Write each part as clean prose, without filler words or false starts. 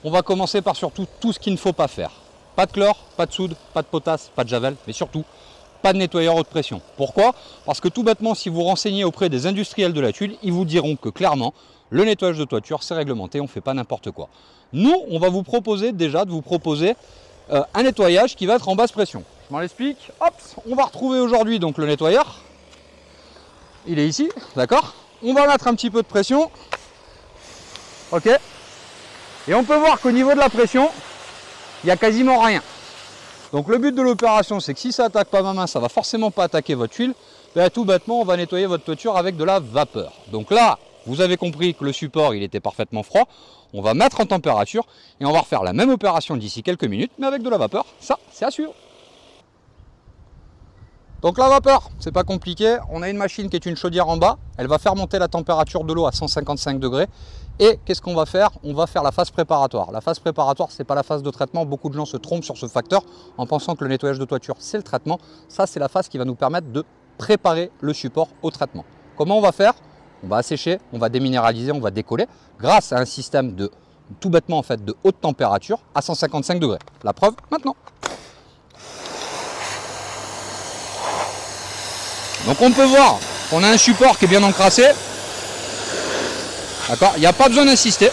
on va commencer par surtout tout ce qu'il ne faut pas faire. Pas de chlore, pas de soude, pas de potasse, pas de javel, mais surtout pas de nettoyeur haute pression. Pourquoi? Parce que tout bêtement, si vous renseignez auprès des industriels de la tuile, ils vous diront que clairement, le nettoyage de toiture, c'est réglementé, on ne fait pas n'importe quoi. Nous, on va vous proposer déjà de vous proposer un nettoyage qui va être en basse pression. Je m'en explique. Hop, on va retrouver aujourd'hui donc le nettoyeur. Il est ici, d'accord? On va mettre un petit peu de pression. Ok. Et on peut voir qu'au niveau de la pression, il n'y a quasiment rien. Donc le but de l'opération, c'est que si ça attaque pas ma main, ça va forcément pas attaquer votre tuile. Ben, tout bêtement, on va nettoyer votre toiture avec de la vapeur. Donc là, vous avez compris que le support, il était parfaitement froid. On va mettre en température et on va refaire la même opération d'ici quelques minutes, mais avec de la vapeur. Ça, c'est à suivre. Donc la vapeur, c'est pas compliqué. On a une machine qui est une chaudière en bas. Elle va faire monter la température de l'eau à 155 degrés. Et qu'est-ce qu'on va faire? On va faire la phase préparatoire. La phase préparatoire, c'est pas la phase de traitement. Beaucoup de gens se trompent sur ce facteur en pensant que le nettoyage de toiture, c'est le traitement. Ça, c'est la phase qui va nous permettre de préparer le support au traitement. Comment on va faire? On va assécher, on va déminéraliser, on va décoller grâce à un système de, tout bêtement en fait, de haute température à 155 degrés. La preuve maintenant. Donc on peut voir qu'on a un support qui est bien encrassé. D'accord, il n'y a pas besoin d'insister.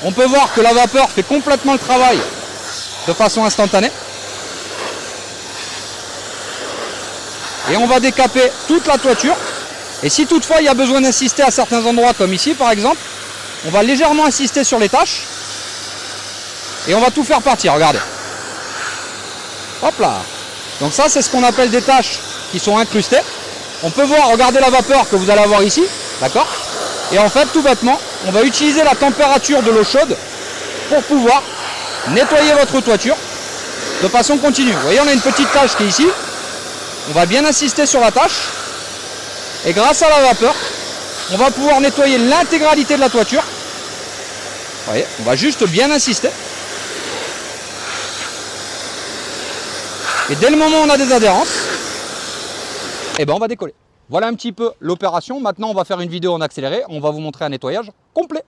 On peut voir que la vapeur fait complètement le travail de façon instantanée. Et on va décaper toute la toiture. Et si toutefois il y a besoin d'insister à certains endroits, comme ici par exemple, on va légèrement insister sur les taches. Et on va tout faire partir, regardez. Hop là. Donc ça, c'est ce qu'on appelle des taches qui sont incrustées. On peut voir, regardez la vapeur que vous allez avoir ici, d'accord? Et en fait, tout bêtement, on va utiliser la température de l'eau chaude pour pouvoir nettoyer votre toiture de façon continue. Vous voyez, on a une petite tache qui est ici. On va bien insister sur la tache. Et grâce à la vapeur, on va pouvoir nettoyer l'intégralité de la toiture. Vous voyez, on va juste bien insister. Et dès le moment où on a des adhérences, eh ben on va décoller. Voilà un petit peu l'opération. Maintenant, on va faire une vidéo en accéléré. On va vous montrer un nettoyage complet.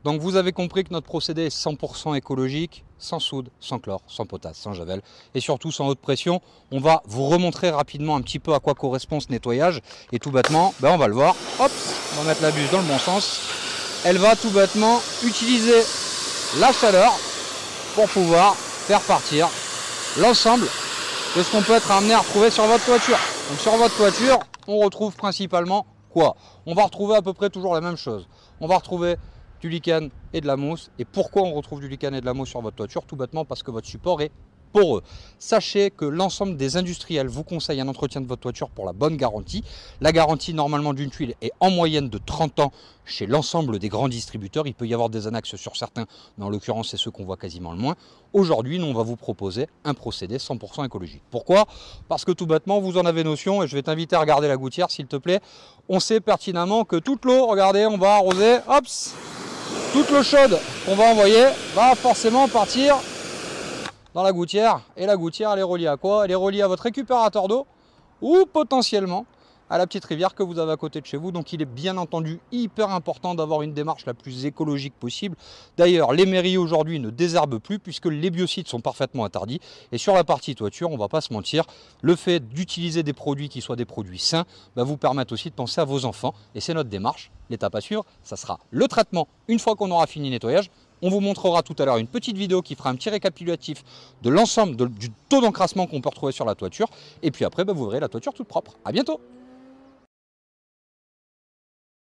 Donc vous avez compris que notre procédé est 100% écologique, sans soude, sans chlore, sans potasse, sans javel et surtout sans haute pression. On va vous remontrer rapidement un petit peu à quoi correspond ce nettoyage. Et tout bêtement, on va le voir. Hop, on va mettre la buse dans le bon sens. Elle va tout bêtement utiliser la chaleur pour pouvoir faire partir l'ensemble de ce qu'on peut être amené à retrouver sur votre toiture. Donc sur votre toiture, on retrouve principalement quoi? On va retrouver à peu près toujours la même chose. On va retrouver du lichen et de la mousse. Et pourquoi on retrouve du lichen et de la mousse sur votre toiture? Tout bêtement parce que votre support est poreux. Sachez que l'ensemble des industriels vous conseillent un entretien de votre toiture pour la bonne garantie. La garantie normalement d'une tuile est en moyenne de 30 ans chez l'ensemble des grands distributeurs. Il peut y avoir des annexes sur certains, mais en l'occurrence c'est ceux qu'on voit quasiment le moins. Aujourd'hui, nous on va vous proposer un procédé 100% écologique. Pourquoi? Parce que tout bêtement, vous en avez notion, et je vais t'inviter à regarder la gouttière s'il te plaît. On sait pertinemment que toute l'eau, regardez, on va arroser, hop, toute l'eau chaude qu'on va envoyer va forcément partir dans la gouttière. Et la gouttière, elle est reliée à quoi? Elle est reliée à votre récupérateur d'eau ou potentiellement à la petite rivière que vous avez à côté de chez vous. Donc il est bien entendu hyper important d'avoir une démarche la plus écologique possible. D'ailleurs, les mairies aujourd'hui ne désherbent plus puisque les biocides sont parfaitement interdits. Et sur la partie toiture, on ne va pas se mentir, le fait d'utiliser des produits qui soient des produits sains vous permet aussi de penser à vos enfants. Et c'est notre démarche. L'étape à suivre, ça sera le traitement une fois qu'on aura fini le nettoyage. On vous montrera tout à l'heure une petite vidéo qui fera un petit récapitulatif de l'ensemble du taux d'encrassement qu'on peut retrouver sur la toiture. Et puis après, vous verrez la toiture toute propre. À bientôt!